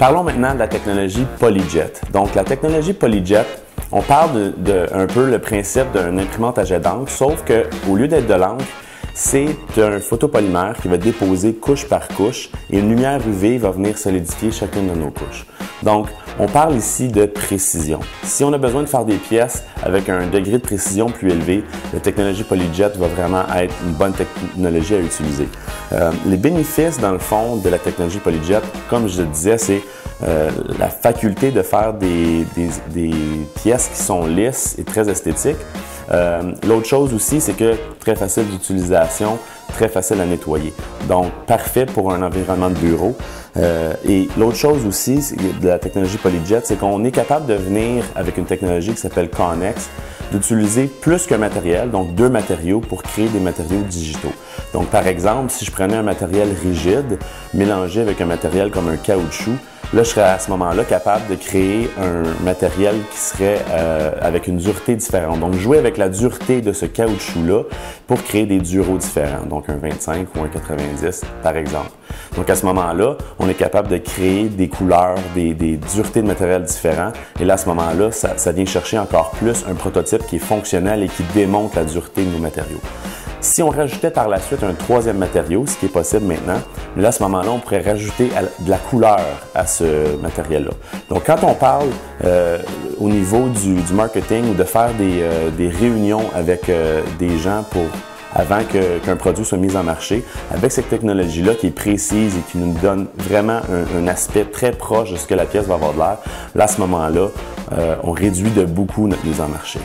Parlons maintenant de la technologie PolyJet. Donc, la technologie PolyJet, on parle un peu le principe d'une imprimante à jet d'encre, sauf qu'au lieu d'être de l'encre, c'est un photopolymère qui va déposer couche par couche et une lumière UV va venir solidifier chacune de nos couches. Donc, on parle ici de précision. Si on a besoin de faire des pièces avec un degré de précision plus élevé, la technologie PolyJet va vraiment être une bonne technologie à utiliser. Les bénéfices, dans le fond, de la technologie PolyJet, comme je le disais, c'est la faculté de faire des pièces qui sont lisses et très esthétiques. L'autre chose aussi, c'est que très facile d'utilisation, très facile à nettoyer. Donc, parfait pour un environnement de bureau. Et l'autre chose aussi de la technologie PolyJet, c'est qu'on est capable de venir avec une technologie qui s'appelle Connex, d'utiliser plus qu'un matériel, donc 2 matériaux pour créer des matériaux digitaux. Donc, par exemple, si je prenais un matériel rigide mélangé avec un matériel comme un caoutchouc, là, je serais à ce moment-là capable de créer un matériel qui serait avec une dureté différente. Donc, jouer avec la dureté de ce caoutchouc-là pour créer des dureaux différents, donc un 25 ou un 90 par exemple. Donc, à ce moment-là, on est capable de créer des couleurs, des duretés de matériel différents. Et là, à ce moment-là, ça vient chercher encore plus un prototype qui est fonctionnel et qui démontre la dureté de nos matériaux. Si on rajoutait par la suite un 3e matériau, ce qui est possible maintenant, mais là, à ce moment-là, on pourrait rajouter de la couleur à ce matériel-là. Donc, quand on parle au niveau du marketing ou de faire des réunions avec des gens avant qu'un produit soit mis en marché, avec cette technologie-là qui est précise et qui nous donne vraiment un aspect très proche de ce que la pièce va avoir de l'air, là, à ce moment-là, on réduit de beaucoup notre mise en marché.